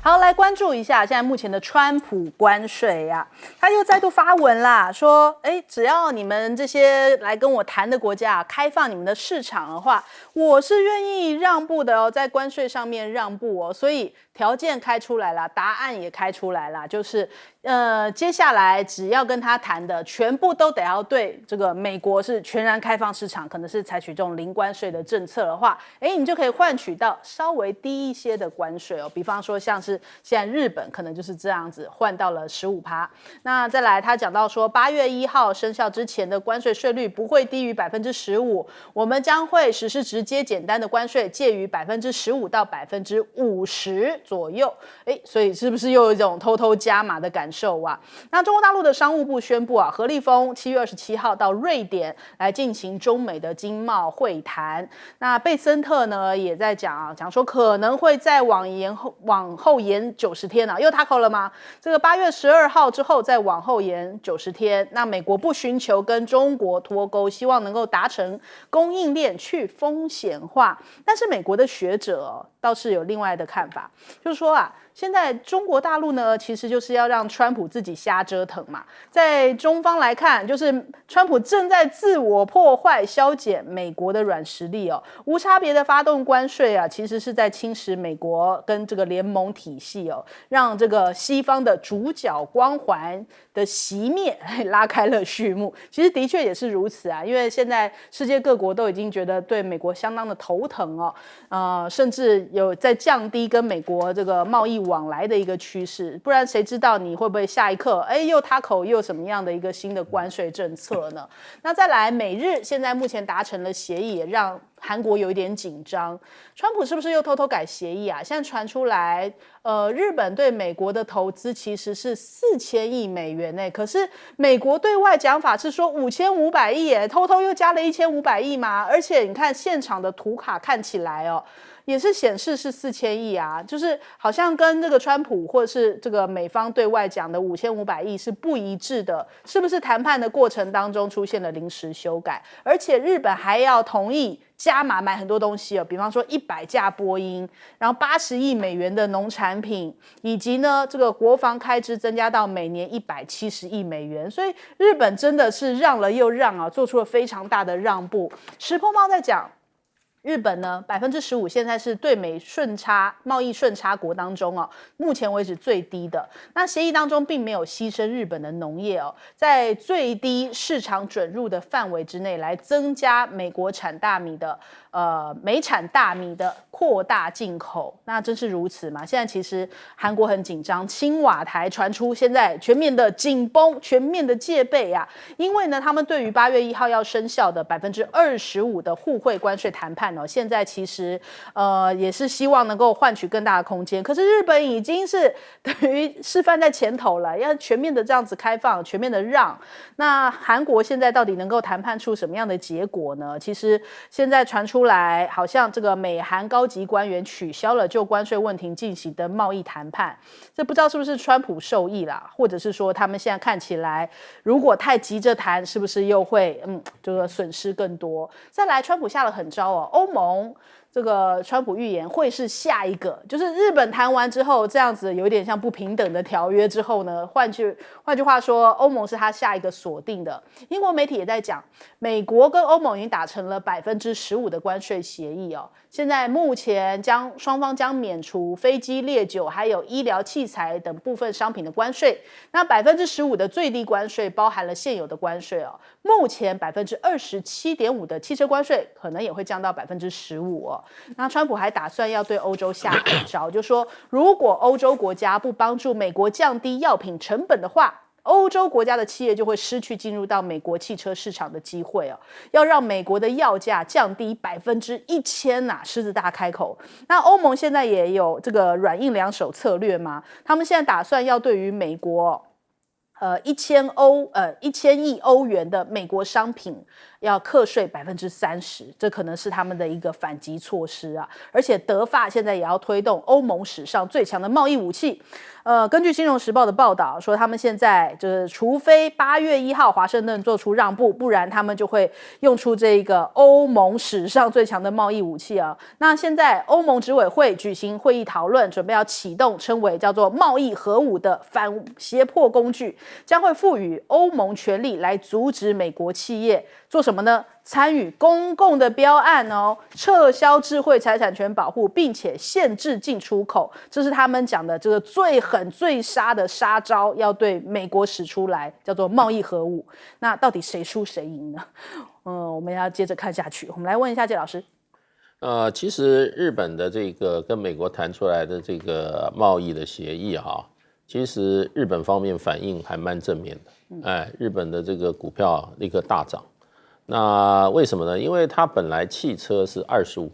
好，来关注一下现在目前的川普关税呀，他又再度发文啦，说，只要你们这些来跟我谈的国家开放你们的市场的话，我是愿意让步的哦，在关税上面让步哦，所以条件开出来了，答案也开出来了，就是接下来只要跟他谈的，全部都得要对这个美国是全然开放市场，可能是采取这种零关税的政策的话，你就可以换取到稍微低一些的关税哦，比方说像是现在日本可能就是这样子换到了15%。那再来他讲到说8月1号生效之前的关税税率不会低于15%，我们将会实施直接简单的关税，介于15%到50%左右。所以是不是又有一种偷偷加码的感受啊？那中国大陆的商务部宣布啊，何立峰7月27号到瑞典来进行中美的经贸会谈。那贝森特呢也在讲说可能会再往后延90天啊，又他扣了吗？这个8月12号之后再往后延90天。那美国不寻求跟中国脱钩，希望能够达成供应链去风险化。但是美国的学者倒是有另外的看法，就是说现在中国大陆呢，其实就是要让川普自己瞎折腾嘛。在中方来看，就是川普正在自我破坏、削减美国的软实力哦，无差别的发动关税啊，其实是在侵蚀美国跟这个联盟体系哦，让这个西方的主角光环的熄灭拉开了序幕。其实的确也是如此啊，因为现在世界各国都已经觉得对美国相当的头疼哦，甚至有在降低跟美国这个贸易往来的一个趋势，不然谁知道你会不会下一刻又他口又什么样的一个新的关税政策呢？那再来，美日现在目前达成了协议，也让韩国有一点紧张。川普是不是又偷偷改协议啊？现在传出来，日本对美国的投资其实是4000亿美元呢，可是美国对外讲法是说5500亿耶，偷偷又加了1500亿嘛。而且你看现场的图卡看起来也是显示是4000亿啊，就是好像跟这个川普或者是这个美方对外讲的5500亿是不一致的，是不是谈判的过程当中出现了临时修改？而且日本还要同意加码买很多东西比方说100架波音，然后80亿美元的农产品，以及呢这个国防开支增加到每年170亿美元，所以日本真的是让了又让做出了非常大的让步。石破茂在讲，日本呢15%现在是对美贸易顺差国当中目前为止最低的。那协议当中并没有牺牲日本的农业在最低市场准入的范围之内来增加美国美产大米的扩大进口。那真是如此吗？现在其实韩国很紧张，青瓦台传出现在全面的紧绷、全面的戒备因为呢他们对于8月1号要生效的25%的互惠关税谈判现在其实也是希望能够换取更大的空间。可是日本已经是等于示范在前头了，要全面的这样子开放，全面的让。那韩国现在到底能够谈判出什么样的结果呢？其实现在传出来，好像这个美韩高级官员取消了就关税问题进行的贸易谈判，这不知道是不是川普受益啦，或者是说他们现在看起来，如果太急着谈，是不是又会这个损失更多？再来，川普下了狠招欧盟这个川普预言会是下一个，就是日本谈完之后，这样子有点像不平等的条约之后呢，换句话说，欧盟是他下一个锁定的。英国媒体也在讲，美国跟欧盟已经达成了15%的关税协议现在目前双方将免除飞机、烈酒还有医疗器材等部分商品的关税。那15%的最低关税包含了现有的关税目前27.5%的汽车关税可能也会降到15%那川普还打算要对欧洲下狠招，就说如果欧洲国家不帮助美国降低药品成本的话，欧洲国家的企业就会失去进入到美国汽车市场的机会要让美国的药价降低1000%狮子大开口。那欧盟现在也有这个软硬两手策略嘛，他们现在打算要对于美国1000亿欧元的美国商品要课税30%，这可能是他们的一个反击措施啊。而且德法现在也要推动欧盟史上最强的贸易武器。根据《金融时报》的报道说，他们现在就是除非8月1号华盛顿做出让步，不然他们就会用出这个欧盟史上最强的贸易武器啊。那现在欧盟执委会举行会议讨论，准备要启动称为叫做贸易核武的反胁迫工具，将会赋予欧盟权力来阻止美国企业做什么呢？参与公共的标案哦，撤销智慧财产权保护，并且限制进出口，这是他们讲的这个最狠最杀的杀招，要对美国使出来，叫做贸易核武。那到底谁输谁赢呢？我们要接着看下去。我们来问一下谢老师。其实日本的这个跟美国谈出来的这个贸易的协议哈，其实日本方面反应还蛮正面的。日本的这个股票立刻大涨。那为什么呢？因为它本来汽车是25%，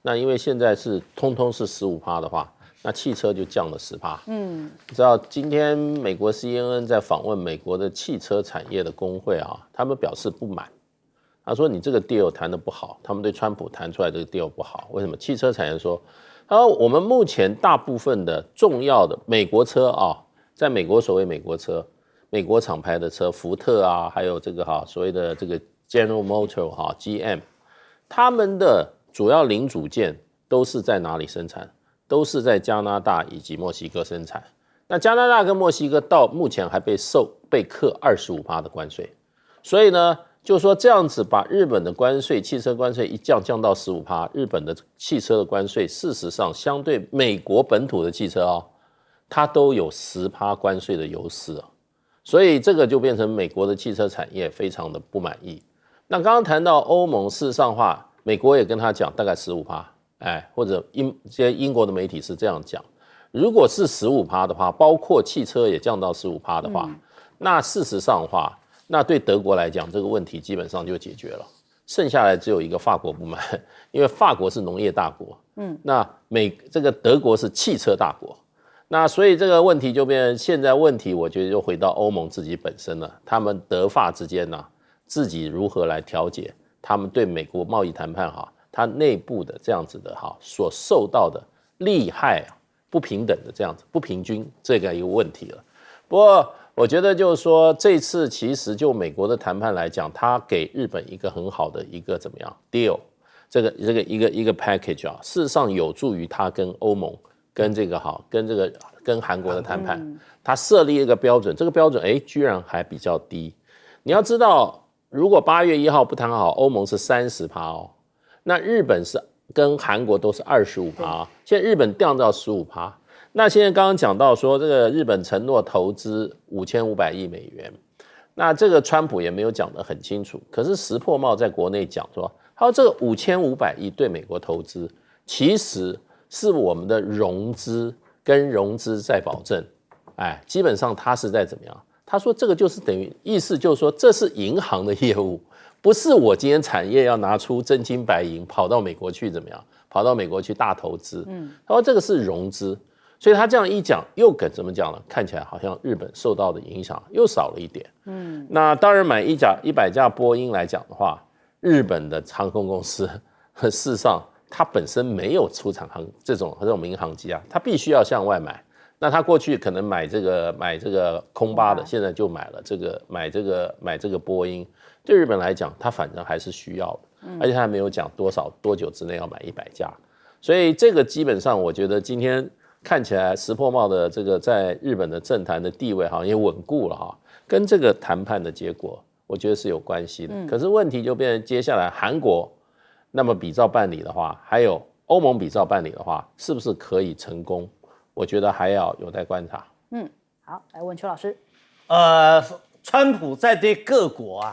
那因为现在是通通是15%的话，那汽车就降了10%。你知道今天美国 CNN 在访问美国的汽车产业的工会啊，他们表示不满。他说你这个 deal 谈得不好，他们对川普谈出来这个 deal 不好。为什么？汽车产业说，他说我们目前大部分的重要的美国车啊，在美国所谓美国车，美国厂牌的车，福特啊，还有这个所谓的这个 General Motor GM， 他们的主要零组件都是在哪里生产？都是在加拿大以及墨西哥生产。那加拿大跟墨西哥到目前还被课25%的关税，所以呢，就是说这样子把日本的关税，汽车关税一降到15%，日本的汽车的关税事实上相对美国本土的汽车它都有10%关税的优势所以这个就变成美国的汽车产业非常的不满意。那刚刚谈到欧盟，事实上话，美国也跟他讲大概15%，或者英国的媒体是这样讲。如果是15%的话，包括汽车也降到15%的话，那事实上的话，那对德国来讲，这个问题基本上就解决了。剩下来只有一个法国不满，因为法国是农业大国，那这个德国是汽车大国。那所以这个问题就变成现在问题，我觉得就回到欧盟自己本身了，他们德法之间自己如何来调解他们对美国贸易谈判它内部的这样子的所受到的利害不平等的这样子不平均这个一个问题了。不过我觉得就是说这次其实就美国的谈判来讲，它给日本一个很好的一个怎么样 deal， 这个一个 package 事实上有助于它跟欧盟跟跟韩国的谈判，它设立一个标准，这个标准居然还比较低。你要知道，如果8月1号不谈好，欧盟是30%那日本是跟韩国都是25%现在日本降到15%。那现在刚刚讲到说，这个日本承诺投资5500亿美元，那这个川普也没有讲得很清楚，可是石破茂在国内讲说，他说这个5500亿对美国投资，其实是我们的融资跟融资再保证，基本上他是在怎么样？他说这个就是等于意思就是说，这是银行的业务，不是我今天产业要拿出真金白银跑到美国去怎么样？跑到美国去大投资。他说这个是融资，所以他这样一讲，又怎么讲呢？看起来好像日本受到的影响又少了一点。那当然买100架波音来讲的话，日本的航空公司事实上它本身没有出产这种民航机它必须要向外买。那他过去可能买这个空巴的，现在就买这个波音。对日本来讲，他反正还是需要的，而且他还没有讲多久之内要买100架，所以这个基本上我觉得今天看起来石破茂的这个在日本的政坛的地位好像也稳固了跟这个谈判的结果我觉得是有关系的。可是问题就变成接下来韩国那么比照办理的话，还有欧盟比照办理的话，是不是可以成功？我觉得还要有待观察。好，来问邱老师。川普在对各国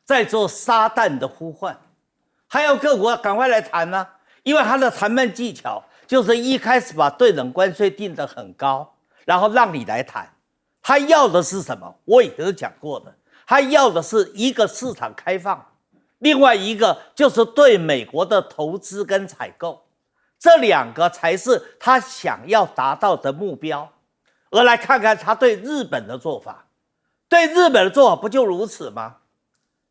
在做撒旦的呼唤，还要各国赶快来谈因为他的谈判技巧就是一开始把对等关税定得很高，然后让你来谈。他要的是什么？我也都讲过的，他要的是一个市场开放，另外一个就是对美国的投资跟采购。这两个才是他想要达到的目标。而来看看他对日本的做法，对日本的做法不就如此吗？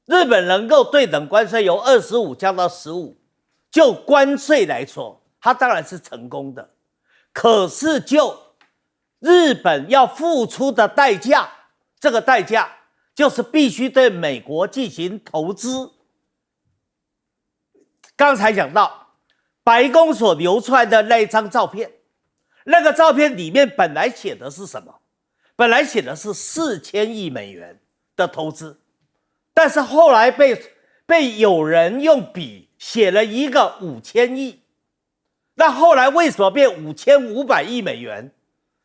日本能够对等关税由25降到15，就关税来说，它当然是成功的。可是就日本要付出的代价，这个代价就是必须对美国进行投资。刚才讲到白宫所流出来的那一张照片，那个照片里面本来写的是什么？本来写的是4000亿美元的投资，但是后来被有人用笔写了一个5000亿。那后来为什么变5500亿美元？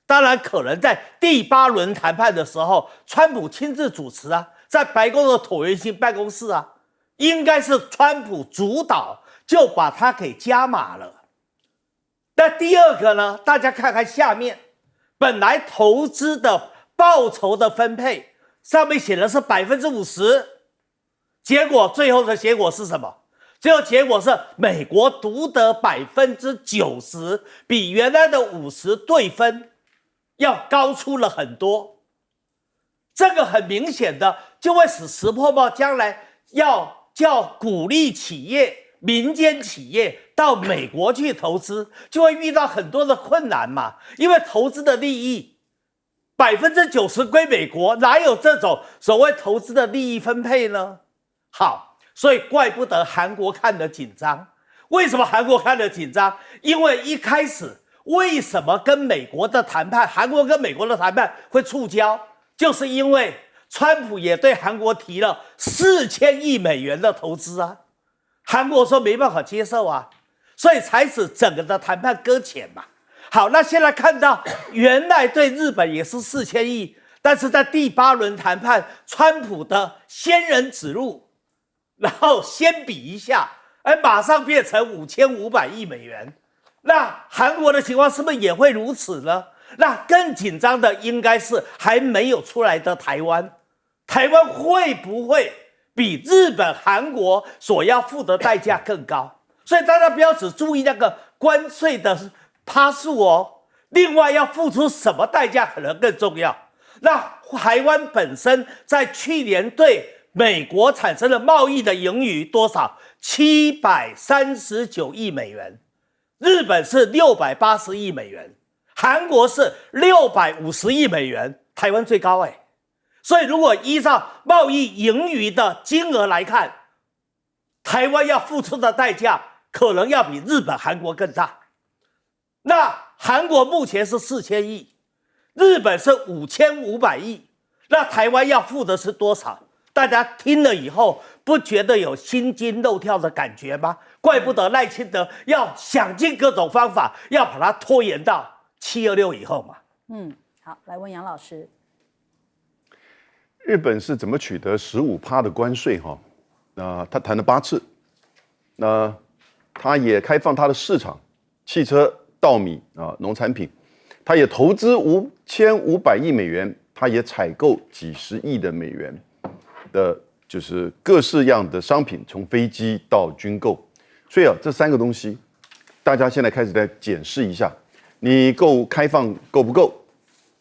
当然可能在第8轮谈判的时候，川普亲自主持啊，在白宫的椭圆形办公室啊，应该是川普主导，就把它给加码了。那第二个呢，大家看看下面，本来投资的报酬的分配上面写的是50%，结果最后的结果是什么？最后结果是美国独得90%，比原来的50对分要高出了很多。这个很明显的就会使石破茂将来要叫鼓励企业、民间企业到美国去投资，就会遇到很多的困难嘛。因为投资的利益90%归美国，哪有这种所谓投资的利益分配呢？好，所以怪不得韩国看得紧张。为什么韩国看得紧张？因为一开始为什么跟美国的谈判，韩国跟美国的谈判会触礁，就是因为川普也对韩国提了4000亿美元的投资啊，韩国说没办法接受啊，所以才使整个的谈判搁浅嘛。好，那现在看到原来对日本也是4000亿，但是在第8轮谈判，川普的仙人指路，然后先比一下，马上变成5500亿美元。那韩国的情况是不是也会如此呢？那更紧张的应该是还没有出来的台湾，台湾会不会比日本、韩国所要付的代价更高？所以大家不要只注意那个关税的趴数哦，另外要付出什么代价可能更重要。那台湾本身在去年对美国产生的贸易的盈余多少？739亿美元。日本是680亿美元，韩国是650亿美元，台湾最高哎。所以如果依照贸易盈余的金额来看，台湾要付出的代价可能要比日本、韩国更大。那韩国目前是4000亿，日本是5500亿，那台湾要付的是多少？大家听了以后不觉得有心惊肉跳的感觉吗？怪不得赖清德要想尽各种方法，要把它拖延到726以后嘛。好，来问杨老师，日本是怎么取得15%的关税？他谈了8次，那他也开放他的市场，汽车、稻米农产品，他也投资5500亿美元，他也采购几十亿的美元的，就是各式样的商品，从飞机到军购。所以这3个东西，大家现在开始在检视一下，你够开放够不够？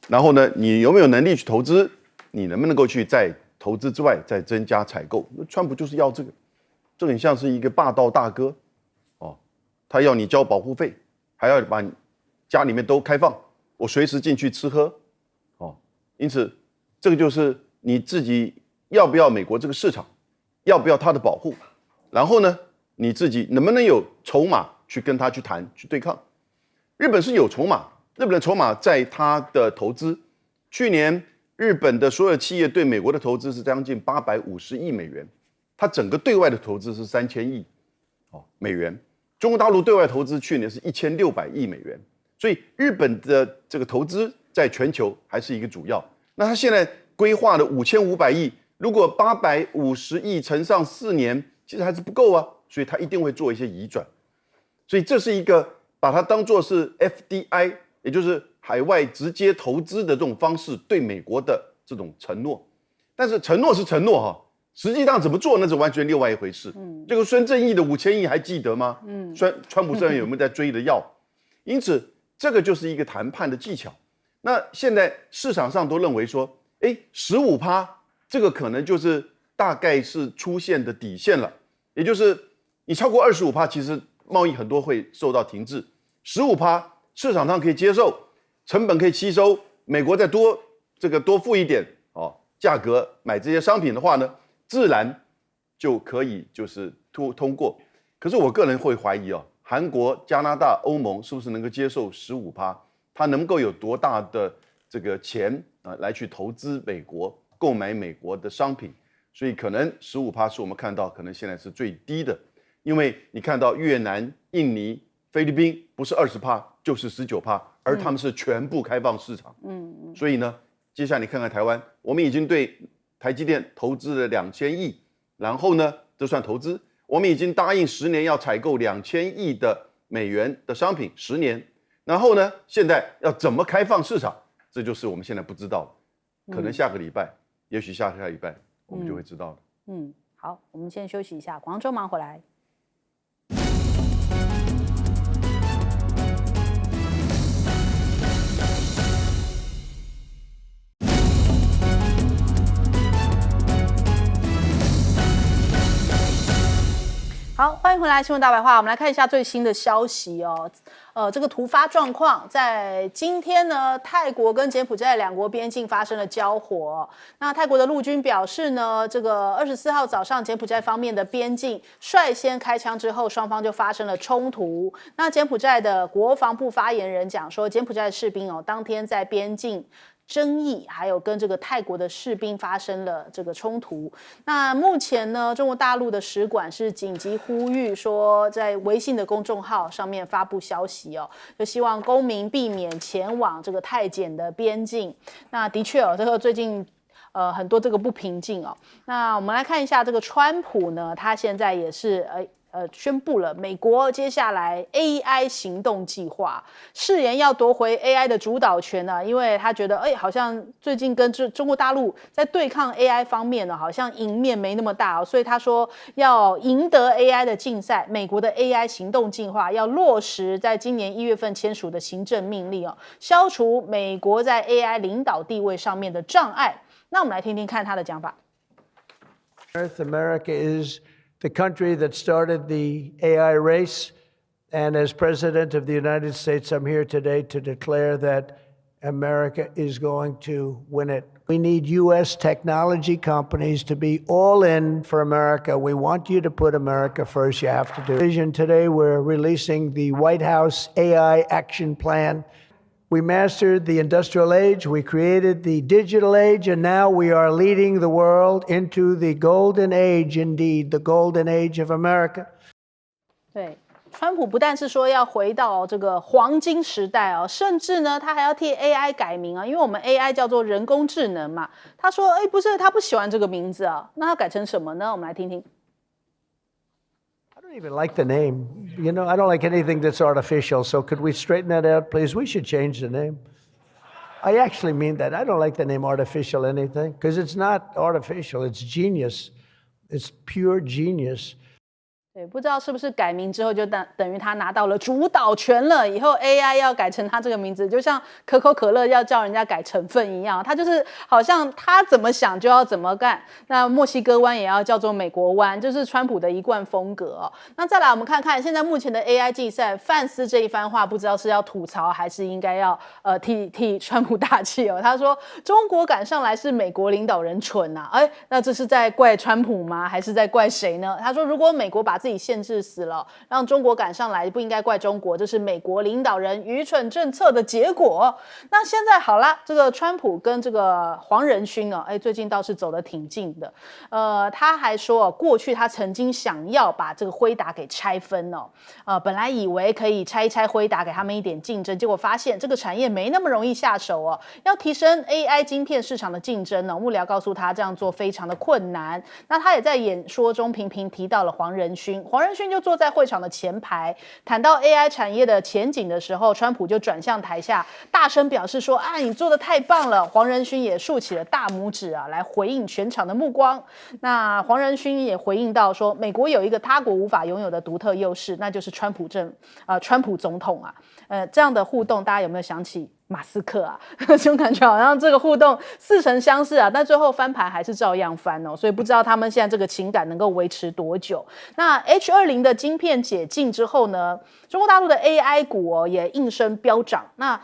然后呢，你有没有能力去投资？你能不能够去在投资之外再增加采购？川普就是要这个，这很像是一个霸道大哥哦，他要你交保护费，还要把你家里面都开放，我随时进去吃喝哦。因此，这个就是你自己要不要美国这个市场，要不要他的保护，然后呢，你自己能不能有筹码去跟他去谈去对抗？日本是有筹码，日本的筹码在他的投资，去年日本的所有企业对美国的投资是将近850亿美元，它整个对外的投资是3000亿美元，中国大陆对外投资去年是1600亿美元，所以日本的这个投资在全球还是一个主要。那他现在规划的5500亿，如果850亿乘上4年，其实还是不够啊，所以他一定会做一些移转。所以这是一个把它当作是 FDI， 也就是海外直接投资的这种方式对美国的这种承诺。但是承诺是承诺实际上怎么做那是完全另外一回事。这个孙正义的5000亿还记得吗？川普虽然有没有在追的要，因此这个就是一个谈判的技巧。那现在市场上都认为说，15%这个可能就是大概是出现的底线了，也就是你超过25%，其实贸易很多会受到停滞，15%市场上可以接受，成本可以吸收，美国再多付一点价格买这些商品的话呢，自然就可以就是通过。可是我个人会怀疑韩国、加拿大、欧盟是不是能够接受15%？它能够有多大的这个钱来去投资美国，购买美国的商品？所以可能15%是我们看到可能现在是最低的，因为你看到越南、印尼、菲律宾不是20%就是19%，而他们是全部开放市场。所以呢，接下来你看看台湾，我们已经对台积电投资了2000亿，然后呢，这算投资。我们已经答应10年要采购2000亿的美元的商品，10年。然后呢，现在要怎么开放市场，这就是我们现在不知道的。可能下个礼拜，也许下礼拜我们就会知道了。好，我们先休息一下，广州忙回来。好，欢迎回来，新闻大白话。我们来看一下最新的消息这个突发状况，在今天呢，泰国跟柬埔寨两国边境发生了交火。那泰国的陆军表示呢，这个24号早上，柬埔寨方面的边境率先开枪之后，双方就发生了冲突。那柬埔寨的国防部发言人讲说，柬埔寨的士兵当天在边境争议，还有跟这个泰国的士兵发生了这个冲突。那目前呢，中国大陆的使馆是紧急呼吁说，在微信的公众号上面发布消息就希望公民避免前往这个泰柬的边境。那的确这个最近很多这个不平静那我们来看一下这个川普呢，他现在也是宣布了美国接下来 AI 行动计划，誓言要夺回 AI 的主导权因为他觉得好像最近跟中国大陆在对抗 AI 方面好像赢面没那么大所以他说要赢得 AI 的竞赛，美国的 AI 行动计划要落实在今年1月份签署的行政命令消除美国在 AI 领导地位上面的障碍。那我们来听听看他的讲法。North America is the country that started the AI race. And as President of the United States, I'm here today to declare that America is going to win it. We need U.S. technology companies to be all in for America. We want you to put America first. You have to do it. Vision today, we're releasing the White House AI Action Plan. We mastered the industrial age, we created the digital age, and now we are leading the world into the golden age, indeed, the golden age of America. 对，川普不但是说要回到这个黄金时代甚至呢，他还要替 AI 改名因为我们 AI 叫做人工智能嘛。他说，不是，他不喜欢这个名字那要改成什么呢？我们来听听。I don't even like the name. You know, I don't like anything that's artificial. So could we straighten that out, please? We should change the name. I actually mean that. I don't like the name artificial anything because it's not artificial. It's genius. It's pure genius. 对，不知道是不是改名之后就等于他拿到了主导权了，以后 AI 要改成他这个名字，就像可口可乐要叫人家改成分一样，他就是好像他怎么想就要怎么干。那墨西哥湾也要叫做美国湾，就是川普的一贯风格那再来我们看看现在目前的 AI 竞赛，范斯这一番话不知道是要吐槽还是应该要替川普打气他说中国赶上来是美国领导人蠢那这是在怪川普吗？还是在怪谁呢？他说如果美国把自己限制死了，让中国赶上来，不应该怪中国，这是美国领导人愚蠢政策的结果。那现在好啦，这个川普跟这个黄仁勋最近倒是走得挺近的。他还说过去他曾经想要把这个辉达给拆分本来以为可以拆一拆辉达，给他们一点竞争，结果发现这个产业没那么容易下手要提升 AI 晶片市场的竞争幕僚告诉他这样做非常的困难。那他也在演说中频频提到了黄仁勋。黄仁勋就坐在会场的前排，谈到 AI 产业的前景的时候，川普就转向台下，大声表示说：“你做得太棒了！”黄仁勋也竖起了大拇指来回应全场的目光。那黄仁勋也回应到说：“美国有一个他国无法拥有的独特优势，那就是川普总统这样的互动，大家有没有想起马斯克啊，就感觉好像这个互动似曾相识啊，但最后翻盘还是照样翻哦，所以不知道他们现在这个情感能够维持多久。那 H20的晶片解禁之后呢，中国大陆的 AI 股哦也应声飙涨。那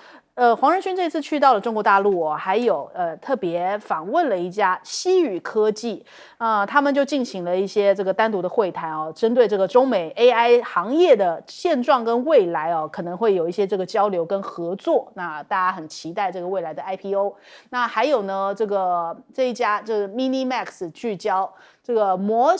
黄仁勋这次去到了中国大陆哦，还有特别访问了一家西宇科技，他们就进行了一些这个单独的会谈哦，针对这个中美 AI 行业的现状跟未来哦，可能会有一些这个交流跟合作。那大家很期待这个未来的 IPO。那还有呢，这一家就是 MiniMax 聚焦这个模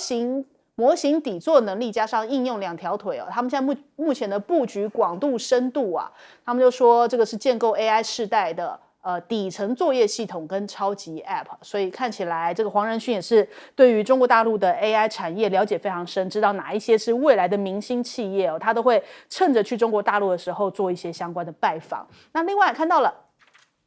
型底座能力加上应用两条腿哦，他们现在目前的布局广度深度啊，他们就说这个是建构 AI 世代的底层作业系统跟超级 App， 所以看起来这个黄仁勋也是对于中国大陆的 AI 产业了解非常深，知道哪一些是未来的明星企业哦，他都会趁着去中国大陆的时候做一些相关的拜访。那另外看到了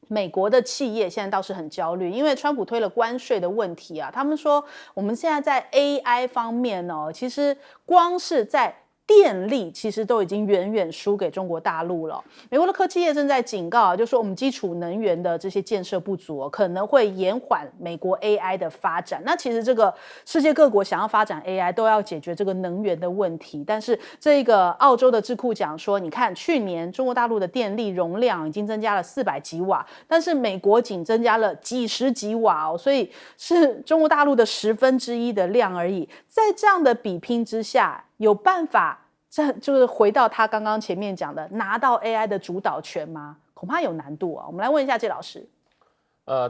美国的企业现在倒是很焦虑，因为川普推了关税的问题啊，他们说我们现在在 AI 方面哦，其实光是在电力其实都已经远远输给中国大陆了。美国的科技业正在警告啊，就说我们基础能源的这些建设不足，可能会延缓美国 AI 的发展。那其实这个世界各国想要发展 AI 都要解决这个能源的问题，但是这个澳洲的智库讲说，你看去年中国大陆的电力容量已经增加了400几瓦，但是美国仅增加了几十几瓦哦，所以是中国大陆的1/10的量而已。在这样的比拼之下，有办法这就是回到他刚刚前面讲的拿到 AI 的主导权吗？恐怕有难度啊。我们来问一下谢老师。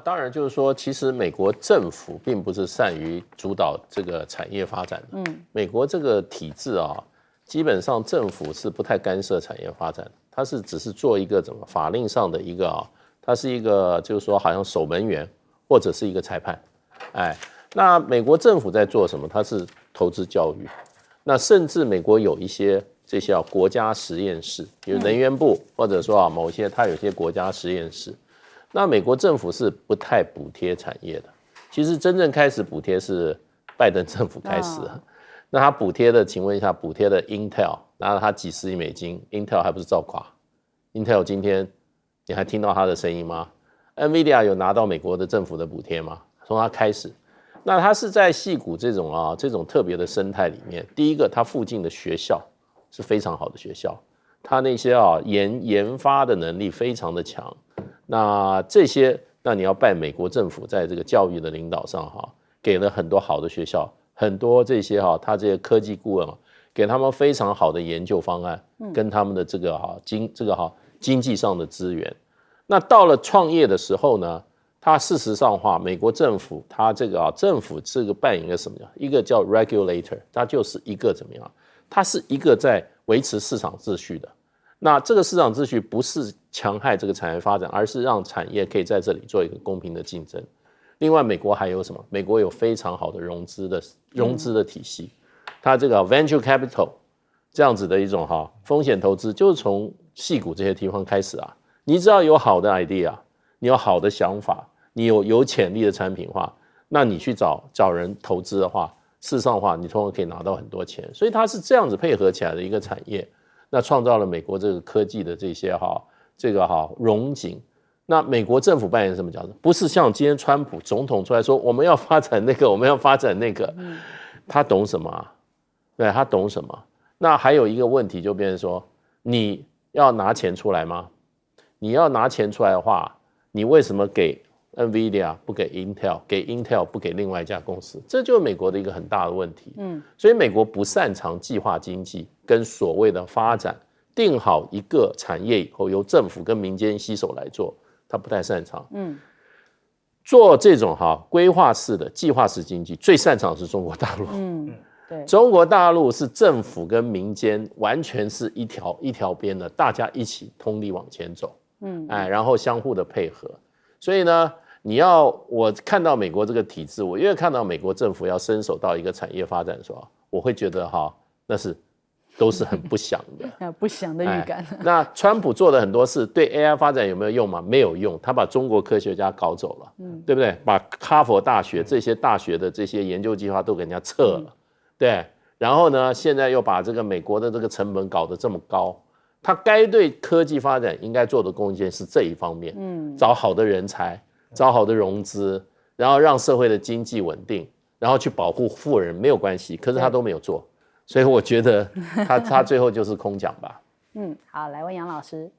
当然就是说，其实美国政府并不是善于主导这个产业发展的。美国这个体制啊，基本上政府是不太干涉产业发展，它是只是做一个怎么法令上的一个啊，它是一个就是说好像守门员或者是一个裁判。那美国政府在做什么？它是投资教育。那甚至美国有一些这些国家实验室，比如能源部，或者说某些它有些国家实验室。那美国政府是不太补贴产业的，其实真正开始补贴是拜登政府开始的。那他补贴的，请问一下，补贴的 Intel 拿了他几十亿美金 ，Intel 还不是照垮 ？Intel 今天你还听到他的声音吗 ？NVIDIA 有拿到美国的政府的补贴吗？从他开始。那它是在矽谷这种特别的生态里面，第一个，它附近的学校是非常好的学校，它那些研发的能力非常的强。那这些，那你要拜美国政府在这个教育的领导上给了很多好的学校，很多这些他这些科技顾问给他们非常好的研究方案，跟他们的这个经济上的资源。那到了创业的时候呢？它事实上美国政府它这个政府这个扮演一个什么样？一个叫 regulator， 它就是一个怎么样？它是一个在维持市场秩序的。那这个市场秩序不是强害这个产业发展，而是让产业可以在这里做一个公平的竞争。另外，美国还有什么？美国有非常好的融资的体系，它这个 venture capital 这样子的一种风险投资，就是从矽谷这些地方开始啊。你只要有好的 idea， 你有好的想法。你有潜力的产品化，那你去找人投资的话，事实上你通常可以拿到很多钱，所以它是这样子配合起来的一个产业，那创造了美国这个科技的这些荣景。那美国政府扮演什么角色？不是像今天川普总统出来说我们要发展那个，我们要发展那个，他懂什么啊？对，他懂什么？那还有一个问题就变成说，你要拿钱出来吗？你要拿钱出来的话，你为什么给NVIDIA 不给 Intel， 给 Intel 不给另外一家公司？这就是美国的一个很大的问题。所以美国不擅长计划经济跟所谓的发展，定好一个产业以后由政府跟民间携手来做，他不太擅长。做这种规划式的计划式经济，最擅长的是中国大陆。对，中国大陆是政府跟民间完全是一条边的，大家一起通力往前走。然后相互的配合。所以呢，我看到美国这个体制，我越看到美国政府要伸手到一个产业发展的时候，我会觉得那都是很不祥的，不祥的预感。那川普做的很多事对 AI 发展有没有用吗？没有用，他把中国科学家搞走了，对不对？把哈佛大学这些大学的这些研究计划都给人家撤了，对。然后呢，现在又把这个美国的这个成本搞得这么高，他该对科技发展应该做的贡献是这一方面，找好的人才，找好的融资，然后让社会的经济稳定，然后去保护富人没有关系，可是他都没有做，所以我觉得他最后就是空讲吧。好，来问杨老师。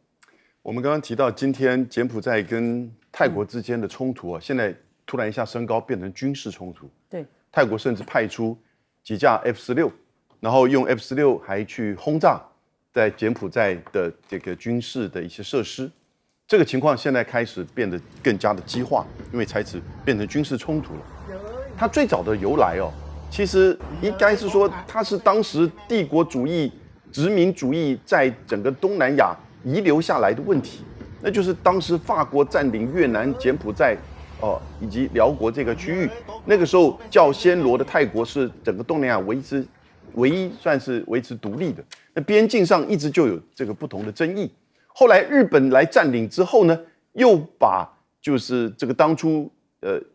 我们刚刚提到今天柬埔寨跟泰国之间的冲突啊，现在突然一下升高，变成军事冲突。对，泰国甚至派出几架 F-16，然后用 F-16还去轰炸在柬埔寨的这个军事的一些设施。这个情况现在开始变得更加的激化，因为开始变成军事冲突了。它最早的由来其实应该是说它是当时帝国主义、殖民主义在整个东南亚遗留下来的问题，那就是当时法国占领越南、柬埔寨，以及辽国这个区域，那个时候叫暹罗的泰国是整个东南亚唯一算是维持独立的。那边境上一直就有这个不同的争议。后来日本来占领之后呢，又把就是这个当初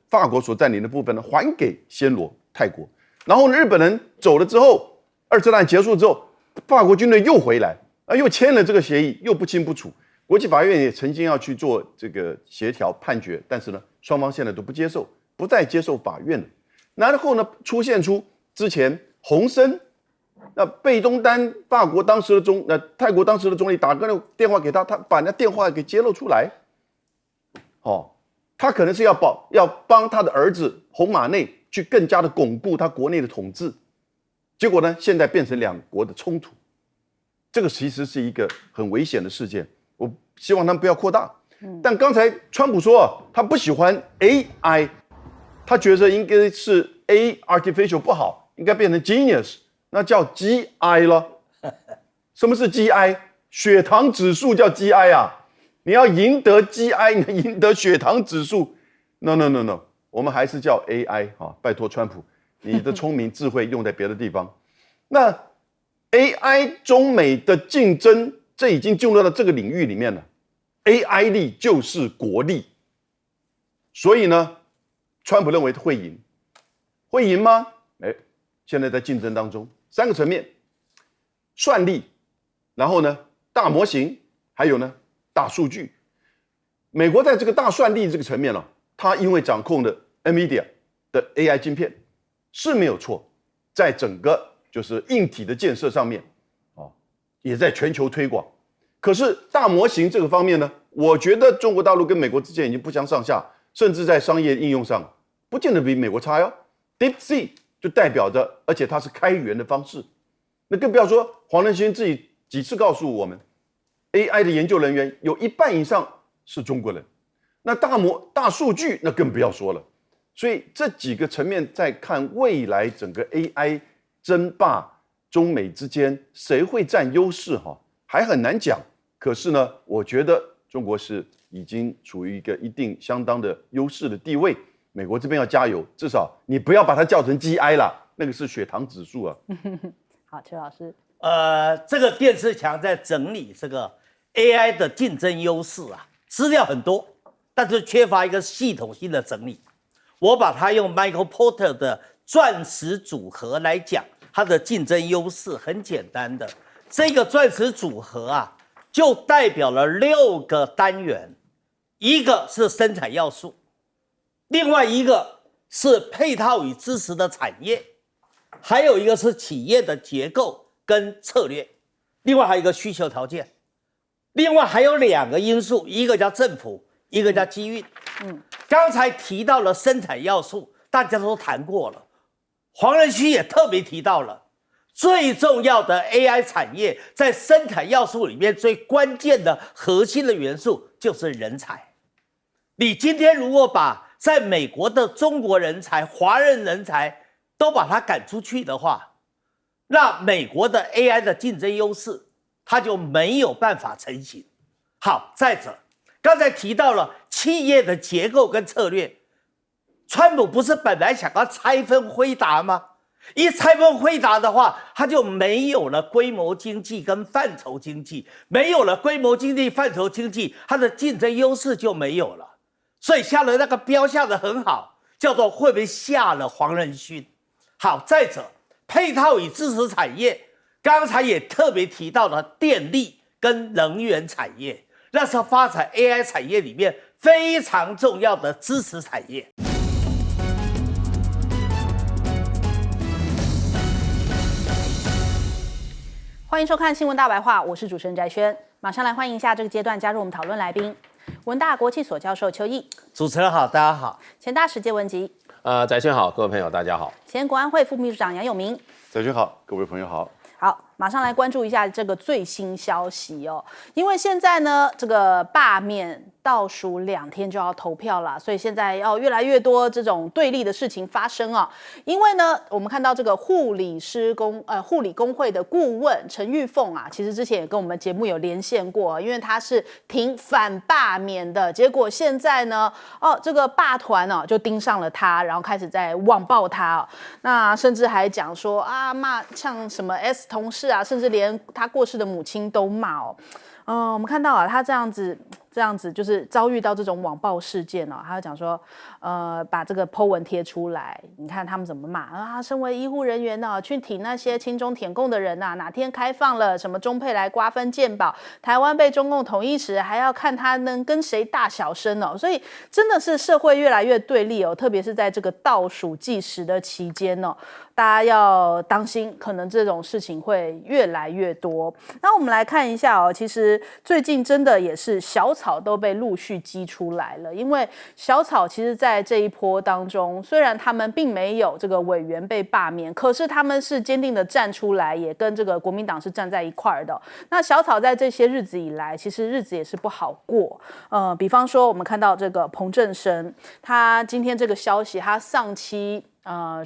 法国所占领的部分呢还给暹罗泰国，然后日本人走了之后，二次大战结束之后，法国军队又回来。又签了这个协议，又不清不楚。国际法院也曾经要去做这个协调判决，但是呢，双方现在都不接受，不再接受法院了。然后呢，出现出之前洪森，那贝东丹，法国当时的泰国当时的总理打个电话给他，他把那电话给揭露出来。他可能是要帮他的儿子洪马内去更加的巩固他国内的统治。结果呢，现在变成两国的冲突。这个其实是一个很危险的事件，我希望他们不要扩大。但刚才川普说他不喜欢 AI， 他觉得应该是 artificial 不好，应该变成 genius， 那叫 GI 了。什么是 GI？ 血糖指数叫 GI 啊！你要赢得 GI， 你赢得血糖指数 ，no， 我们还是叫 AI 拜托川普，你的聪明智慧用在别的地方。那AI 中美的竞争，这已经进入到这个领域里面了。AI 力就是国力，所以呢，川普认为会赢，会赢吗？现在在竞争当中，3个层面：算力，然后呢，大模型，还有呢，大数据。美国在这个大算力这个层面它因为掌控的 NVIDIA 的 AI 晶片是没有错，在整个就是硬体的建设上面，也在全球推广。可是大模型这个方面呢，我觉得中国大陆跟美国之间已经不相上下，甚至在商业应用上，不见得比美国差哟。DeepSeek 就代表着，而且它是开源的方式。那更不要说黄仁勋自己几次告诉我们 ，AI 的研究人员有1半以上是中国人。那大数据那更不要说了。所以这几个层面在看未来整个 AI 争霸，中美之间谁会占优势还很难讲。可是呢，我觉得中国是已经处于一个一定相当的优势的地位。美国这边要加油，至少你不要把它叫成 GI 啦，那个是血糖指数啊。好，邱老师。这个电视墙在整理这个 AI 的竞争优势资料很多，但是缺乏一个系统性的整理。我把它用 Michael Porter 的钻石组合来讲，它的竞争优势很简单的，这个钻石组合就代表了6个单元，一个是生产要素，另外一个是配套与支持的产业，还有一个是企业的结构跟策略，另外还有一个需求条件，另外还有2个因素，一个叫政府，一个叫机运。刚才提到了生产要素，大家都谈过了，黄仁勋也特别提到了，最重要的 AI 产业在生产要素里面最关键的核心的元素就是人才。你今天如果把在美国的中国人才、华人人才都把它赶出去的话，那美国的 AI 的竞争优势它就没有办法成型。好，再者，刚才提到了企业的结构跟策略，川普不是本来想要拆分辉达吗？一拆分辉达的话，它就没有了规模经济跟范畴经济，没有了规模经济、范畴经济，它的竞争优势就没有了。所以下了那个标下的很好，叫做会不会下了黄仁勋？好，再者，配套与支持产业，刚才也特别提到了电力跟能源产业，那是发展 AI 产业里面非常重要的支持产业。欢迎收看《新闻大白话》，我是主持人翟轩，马上来欢迎一下这个阶段加入我们讨论来宾，文大国际所教授邱毅，主持人好，大家好。前大使谢文吉，翟轩好，各位朋友大家好。前国安会副秘书长杨永明，翟轩好，各位朋友好。好，马上来关注一下这个最新消息哦，因为现在呢，这个罢免倒数2天就要投票了，所以现在要越来越多这种对立的事情发生啊。因为呢，我们看到这个护理工会的顾问陈玉凤啊，其实之前也跟我们节目有连线过，因为他是挺反罢免的，结果现在呢，这个罢团就盯上了他，然后开始在网暴他那甚至还讲说骂像什么 S 同事啊，甚至连他过世的母亲都骂我们看到他这样子就是遭遇到这种网暴事件他就讲说，把这个 po 文贴出来，你看他们怎么骂身为医护人员去挺那些亲中舔共的人哪天开放了什么中配来瓜分健保，台湾被中共统一时还要看他能跟谁大小声所以真的是社会越来越对立特别是在这个倒数计时的期间大家要当心，可能这种事情会越来越多。那我们来看一下其实最近真的也是小草都被陆续激出来了，因为小草其实在这一波当中，虽然他们并没有这个委员被罢免，可是他们是坚定的站出来，也跟这个国民党是站在一块的那小草在这些日子以来，其实日子也是不好过。比方说我们看到这个彭正生，他今天这个消息，他丧妻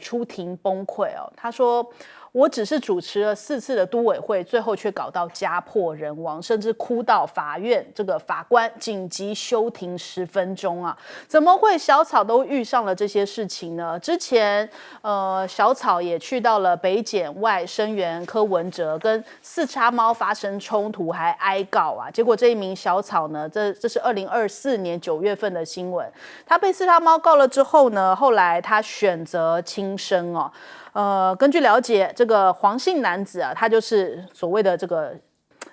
出庭崩溃他说我只是主持了4次的都委会，最后却搞到家破人亡，甚至哭到法院这个法官紧急休庭10分钟怎么会小草都遇上了这些事情呢？之前小草也去到了北检外声援柯文哲，跟四叉猫发生冲突，还哀告结果这一名小草呢，这是2024年9月份的新闻，他被四叉猫告了之后呢，后来他选择轻生根据了解，这个黄姓男子他就是所谓的这个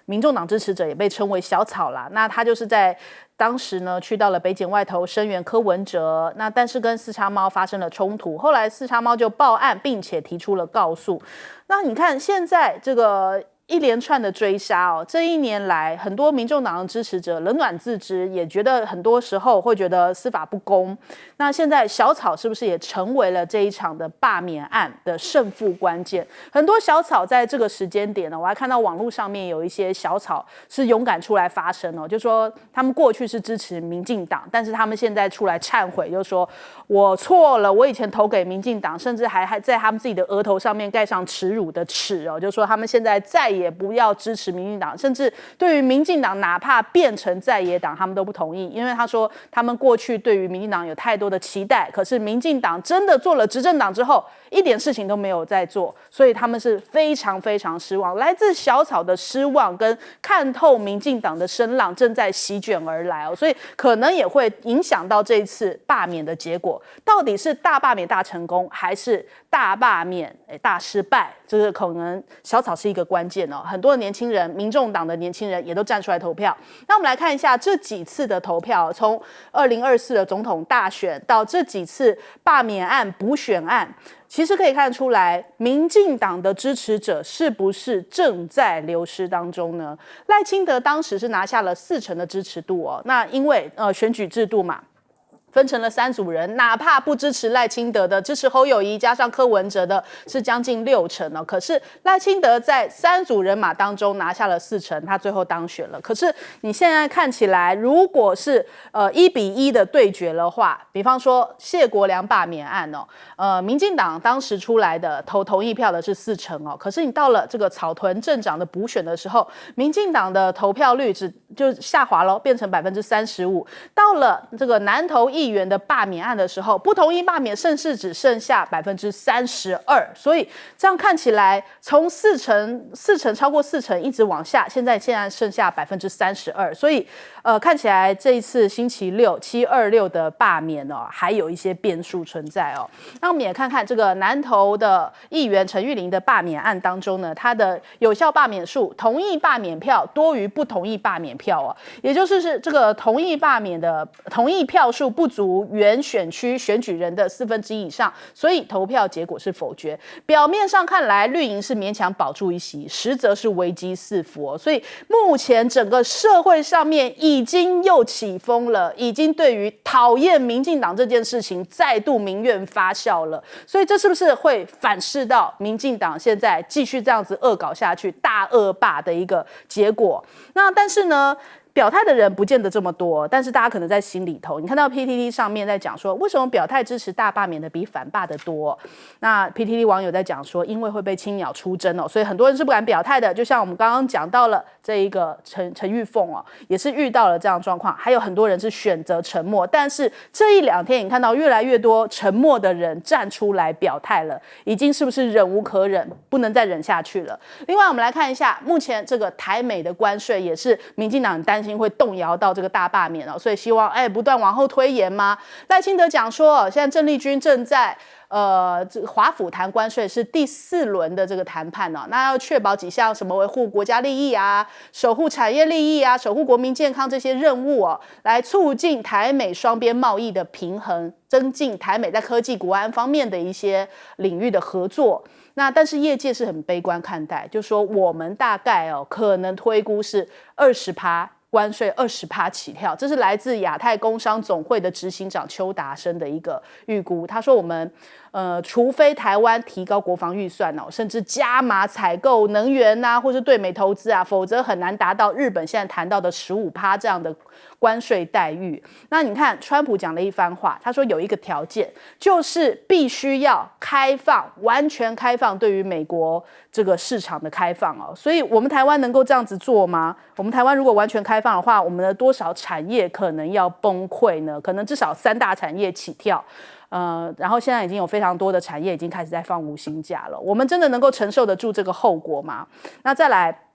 民众党支持者，也被称为小草啦。那他就是在当时呢，去到了北检外头声援柯文哲，那但是跟四叉猫发生了冲突，后来四叉猫就报案，并且提出了告诉。那你看现在这个一连串的追杀这1年来，很多民众党的支持者冷暖自知，也觉得很多时候会觉得司法不公。那现在小草是不是也成为了这一场的罢免案的胜负关键？很多小草在这个时间点我还看到网络上面有一些小草是勇敢出来发声就说他们过去是支持民进党，但是他们现在出来忏悔，就说我错了，我以前投给民进党，甚至还在他们自己的额头上面盖上耻辱的耻就说他们现在再也不要支持民进党，甚至对于民进党哪怕变成在野党他们都不同意，因为他说他们过去对于民进党有太多的期待，可是民进党真的做了执政党之后一点事情都没有在做，所以他们是非常非常失望，来自小草的失望跟看透民进党的声浪正在席卷而来所以可能也会影响到这一次罢免的结果，到底是大罢免大成功，还是大罢免大失败，这个可能小草是一个关键很多的年轻人，民众党的年轻人也都站出来投票。那我们来看一下这几次的投票，从2024的总统大选到这几次罢免案补选案，其实可以看出来民进党的支持者是不是正在流失当中呢？赖清德当时是拿下了40%的支持度那因为选举制度嘛，分成了3组人，哪怕不支持赖清德的，支持侯友宜加上柯文哲的是将近60%可是赖清德在3组人马当中拿下了40%，他最后当选了。可是你现在看起来，如果是1-1的对决的话，比方说谢国良罢免案民进党当时出来的投同意票的是40%可是你到了这个草屯镇长的补选的时候，民进党的投票率就下滑了，变成35%。到了这个南投议员的罢免案的时候，不同意罢免胜势只剩下32%，所以这样看起来，从四成超过4成一直往下，现在剩下32%，所以看起来这一次星期六726的罢免哦，还有一些变数存在哦。那我们也看看这个南投的议员陈玉玲的罢免案当中呢，他的有效罢免数，同意罢免票多于不同意罢免票哦，也就是这个同意罢免的同意票数不足原选区选举人的1/4以上，所以投票结果是否决。表面上看来，绿营是勉强保住一席，实则是危机四伏哦。所以目前整个社会上面已经又起风了，已经对于讨厌民进党这件事情再度民怨发酵了。所以这是不是会反噬到民进党现在继续这样子恶搞下去，大恶霸的一个结果？那但是呢，表态的人不见得这么多，但是大家可能在心里头，你看到 PTT 上面在讲说，为什么表态支持大罢免的比反罢的多？那 PTT 网友在讲说，因为会被青鸟出征哦，所以很多人是不敢表态的。就像我们刚刚讲到了这一个陈玉凤哦，也是遇到了这样的状况，还有很多人是选择沉默。但是这一两天，你看到越来越多沉默的人站出来表态了，已经是不是忍无可忍，不能再忍下去了？另外，我们来看一下，目前这个台美的关税也是民进党担心会动摇到这个大罢免哦，所以希望不断往后推延吗？赖清德讲说，现在郑丽君正在华府谈关税是第4轮的这个谈判哦，那要确保几项什么维护国家利益啊、守护产业利益啊、守护国民健康这些任务哦，来促进台美双边贸易的平衡，增进台美在科技国安方面的一些领域的合作。那但是业界是很悲观看待，就说我们大概可能推估是20%。关税20%起跳，这是来自亚太工商总会的执行长邱达生的一个预估。他说，我们除非台湾提高国防预算甚至加码采购能源啊，或是对美投资啊，否则很难达到日本现在谈到的15%这样的关税待遇。那你看，川普讲了一番话，他说有一个条件，就是必须要开放，完全开放对于美国这个市场的开放哦。所以我们台湾能够这样子做吗？我们台湾如果完全开放的话，我们的多少产业可能要崩溃呢？可能至少3大产业起跳。然后现在已经有非常多的产业已经开始在放无薪假了，我们真的能够承受得住这个后果吗？那再来，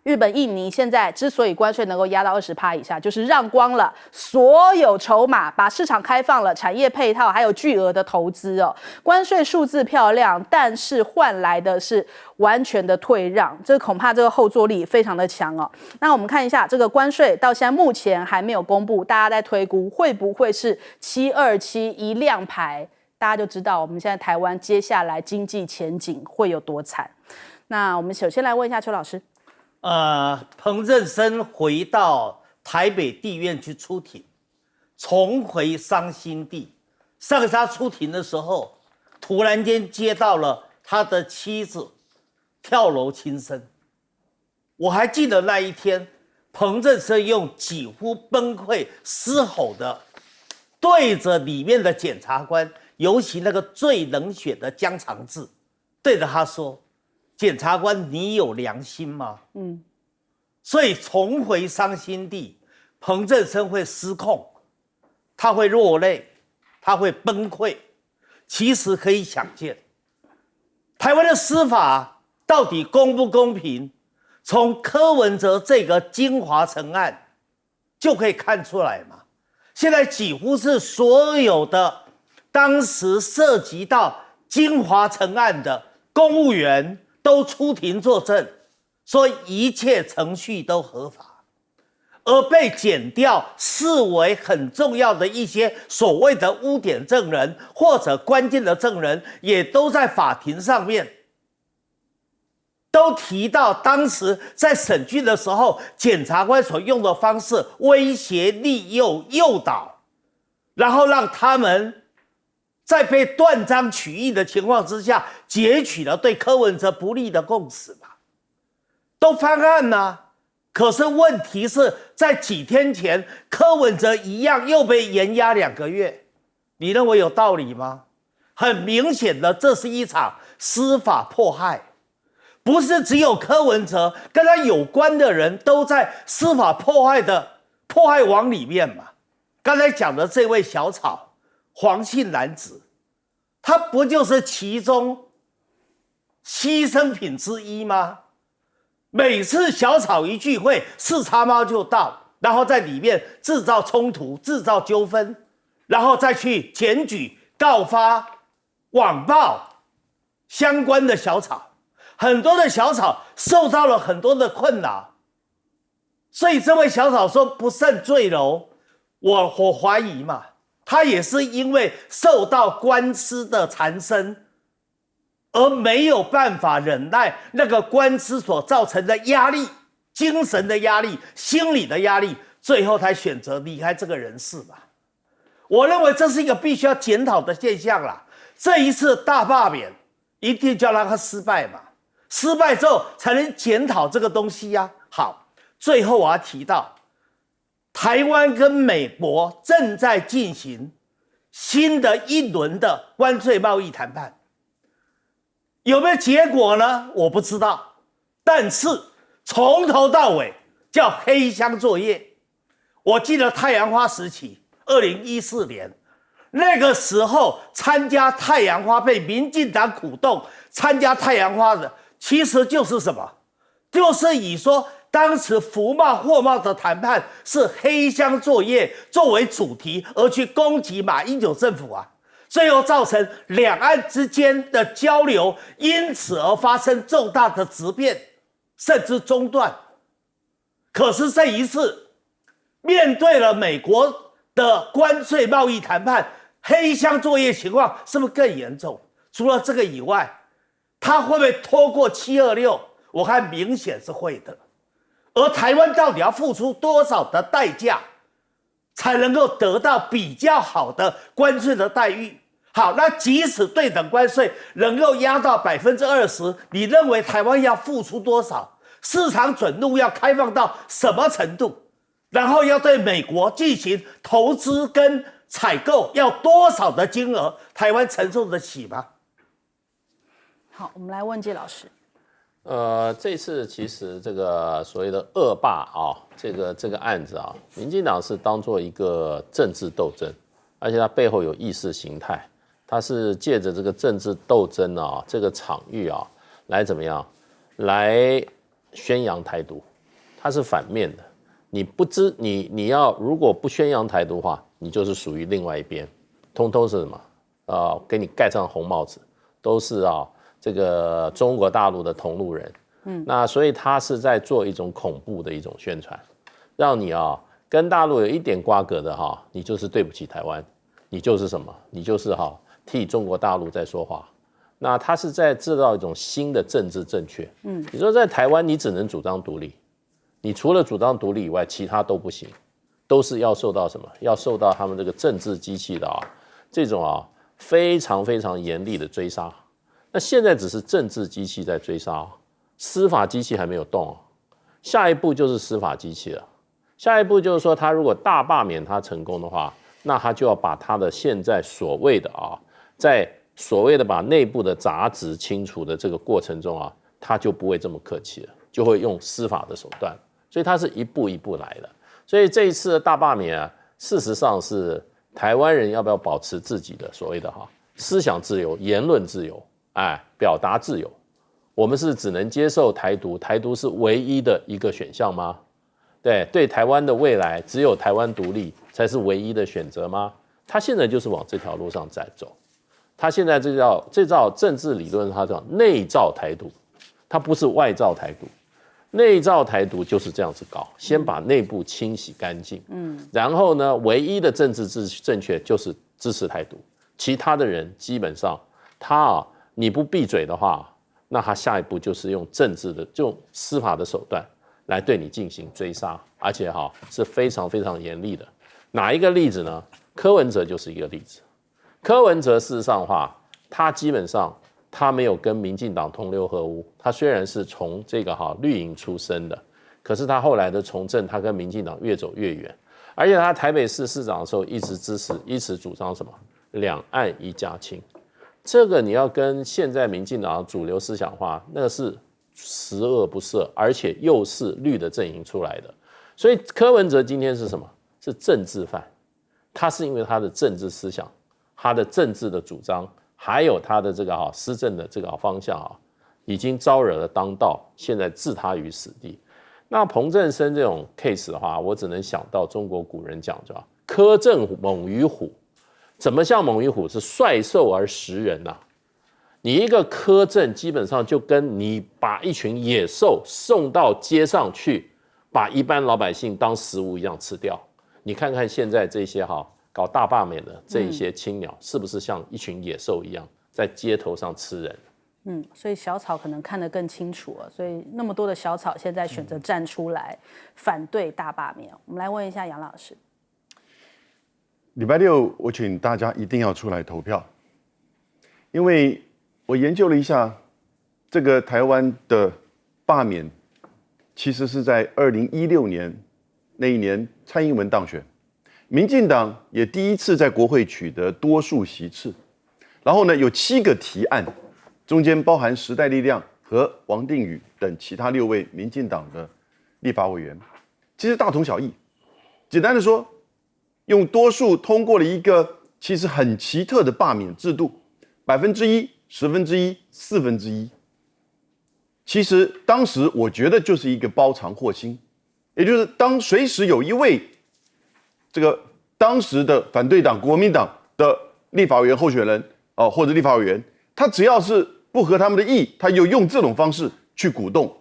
日本、印尼现在之所以关税能够压到20%以下，就是让光了所有筹码，把市场开放了，产业配套还有巨额的投资哦。关税数字漂亮，但是换来的是完全的退让，这恐怕这个后坐力非常的强哦。那我们看一下这个关税到现在目前还没有公布，大家在推估会不会是727一亮牌，大家就知道我们现在台湾接下来经济前景会有多惨。那我们首先来问一下邱老师。彭振声回到台北地院去出庭，重回伤心地。上次他出庭的时候，突然间接到了他的妻子跳楼轻生。我还记得那一天，彭振声用几乎崩溃嘶吼的对着里面的检察官，尤其那个最冷血的江长志，对着他说，检察官，你有良心吗？所以重回伤心地，彭振声会失控，他会落泪，他会崩溃。其实可以想见，台湾的司法到底公不公平，从柯文哲这个金华城案就可以看出来嘛。现在几乎是所有的当时涉及到金华城案的公务员都出庭作证，说一切程序都合法，而被检调视为很重要的一些所谓的污点证人或者关键的证人，也都在法庭上面都提到当时在审讯的时候，检察官所用的方式威胁、利诱、诱导，然后让他们在被断章取义的情况之下，截取了对柯文哲不利的共识嘛，都翻案了。可是问题是在几天前，柯文哲一样又被延押2个月，你认为有道理吗？很明显的，这是一场司法迫害，不是只有柯文哲，跟他有关的人都在司法迫害的迫害网里面嘛。刚才讲的这位小草黄姓男子，他不就是其中牺牲品之一吗？每次小草一聚会，四叉猫就到，然后在里面制造冲突、制造纠纷，然后再去检举、告发、网报相关的小草。很多的小草受到了很多的困扰，所以这位小草说不胜坠楼。我怀疑嘛，他也是因为受到官司的缠身，而没有办法忍耐那个官司所造成的压力、精神的压力、心理的压力，最后才选择离开这个人世吧。我认为这是一个必须要检讨的现象啦。这一次大罢免一定就要让他失败嘛，失败之后才能检讨这个东西呀。好，最后我要提到，台湾跟美国正在进行新的一轮的关税贸易谈判，有没有结果呢？我不知道，但是从头到尾叫黑箱作业。我记得太阳花时期，2014年那个时候参加太阳花被民进党鼓动参加太阳花的，其实就是什么？就是以说当时服贸货贸的谈判是黑箱作业作为主题而去攻击马英九政府啊，最后造成两岸之间的交流因此而发生重大的质变，甚至中断。可是这一次面对了美国的关税贸易谈判，黑箱作业情况是不是更严重？除了这个以外，他会不会拖过726？我看明显是会的。而台湾到底要付出多少的代价，才能够得到比较好的关税的待遇？好，那即使对等关税能够压到20%，你认为台湾要付出多少？市场准入要开放到什么程度？然后要对美国进行投资跟采购，要多少的金额，台湾承受得起吗？好，我们来问介老师。这次其实这个所谓的恶霸啊，这个案子啊，民进党是当做一个政治斗争，而且它背后有意识形态，它是借着这个政治斗争啊这个场域啊，来怎么样，来宣扬台独，它是反面的。你要如果不宣扬台独的话，你就是属于另外一边，通通是什么？给你盖上红帽子，都是这个中国大陆的同路人，那所以他是在做一种恐怖的一种宣传，让你跟大陆有一点瓜葛的你就是对不起台湾，你就是什么？你就是替中国大陆在说话。那他是在制造一种新的政治正确。你说在台湾你只能主张独立，你除了主张独立以外，其他都不行，都是要受到什么？要受到他们这个政治机器的这种非常非常严厉的追杀。那现在只是政治机器在追杀，司法机器还没有动下一步就是司法机器了。下一步就是说，他如果大罢免他成功的话，那他就要把他的现在所谓的在所谓的把内部的杂质清除的这个过程中他就不会这么客气了，就会用司法的手段。所以他是一步一步来的。所以这一次的大罢免事实上是台湾人要不要保持自己的所谓的思想自由、言论自由。表达自由，我们是只能接受台独，台独是唯一的一个选项吗？对台湾的未来，只有台湾独立才是唯一的选择吗？他现在就是往这条路上在走，他现在这造政治理论，他叫内造台独，他不是外造台独，内造台独就是这样子搞，先把内部清洗干净，然后呢，唯一的政治正确就是支持台独，其他的人基本上他你不闭嘴的话，那他下一步就是用政治的、用司法的手段来对你进行追杀，而且是非常非常严厉的。哪一个例子呢？柯文哲就是一个例子。柯文哲事实上的话，他基本上他没有跟民进党同流合污，他虽然是从这个绿营出身的，可是他后来的从政，他跟民进党越走越远，而且他台北市市长的时候一直支持、一直主张什么两岸一家亲。这个你要跟现在民进党主流思想化，那个是十恶不赦，而且又是绿的阵营出来的。所以柯文哲今天是什么？是政治犯。他是因为他的政治思想、他的政治的主张，还有他的这个施政的这个方向已经招惹了当道，现在置他于死地。那彭振声这种 case 的话，我只能想到中国古人讲叫苛政猛于虎。怎么像猛于虎？是率兽而食人呐。你一个苛政，基本上就跟你把一群野兽送到街上去，把一般老百姓当食物一样吃掉。你看看现在这些搞大罢免的这一些青鸟，是不是像一群野兽一样在街头上吃人？所以小草可能看得更清楚了，所以那么多的小草现在选择站出来反对大罢免。我们来问一下杨老师。礼拜六，我请大家一定要出来投票，因为我研究了一下，这个台湾的罢免，其实是在2016年那一年蔡英文当选，民进党也第一次在国会取得多数席次，然后呢有7个提案，中间包含时代力量和王定宇等其他6位民进党的立法委员，其实大同小异。简单的说，用多数通过了一个其实很奇特的罢免制度，1%、1/10、1/4。其实当时我觉得就是一个包藏祸心，也就是当随时有一位这个当时的反对党国民党的立法委员候选人或者立法委员，他只要是不合他们的意，他就用这种方式去鼓动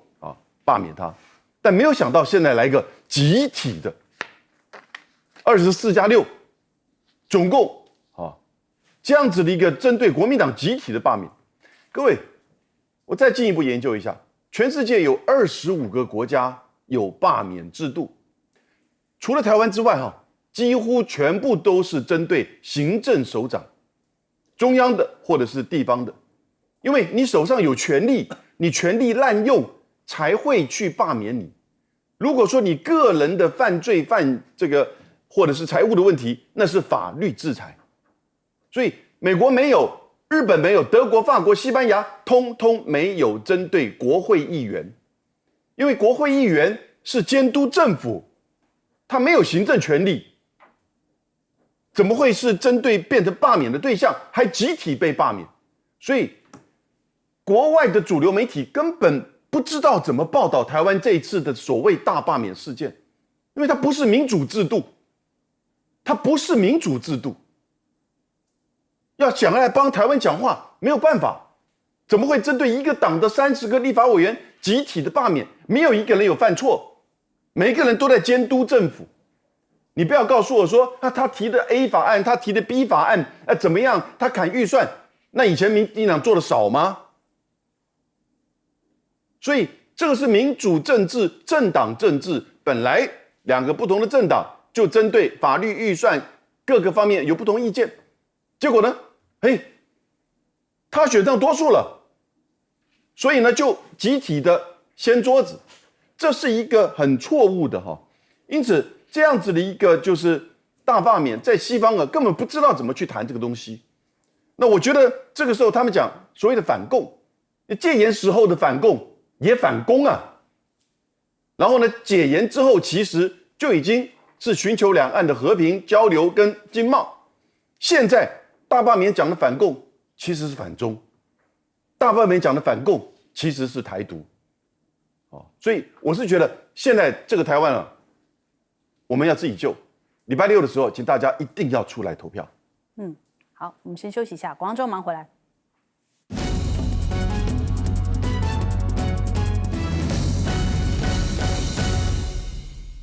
罢免他。但没有想到现在来一个集体的24+6，总共这样子的一个针对国民党集体的罢免。各位，我再进一步研究一下，全世界有25个国家有罢免制度，除了台湾之外几乎全部都是针对行政首长，中央的或者是地方的，因为你手上有权力，你权力滥用才会去罢免你。如果说你个人的犯罪这个或者是财务的问题，那是法律制裁。所以美国没有，日本没有，德国、法国、西班牙通通没有针对国会议员，因为国会议员是监督政府，他没有行政权力，怎么会是针对变成罢免的对象，还集体被罢免？所以国外的主流媒体根本不知道怎么报道台湾这一次的所谓大罢免事件，因为它不是民主制度，它不是民主制度。要想来帮台湾讲话，没有办法，怎么会针对一个党的30个立法委员集体的罢免？没有一个人有犯错，每一个人都在监督政府。你不要告诉我说，他提的 A 法案，他提的 B 法案，怎么样？他砍预算，那以前民进党做的少吗？所以这个是民主政治、政党政治，本来2个不同的政党就针对法律、预算各个方面有不同意见，结果呢？他选上多数了，所以呢就集体的掀桌子，这是一个很错误的因此这样子的一个就是大罢免，在西方根本不知道怎么去谈这个东西。那我觉得这个时候他们讲所谓的反共，戒严时候的反共也反攻然后呢解严之后其实就已经是寻求两岸的和平交流跟经贸，现在大罢免讲的反共其实是反中，大罢免讲的反共其实是台独，所以我是觉得现在这个台湾我们要自己救。礼拜六的时候，请大家一定要出来投票。好，我们先休息一下，广州忙回来。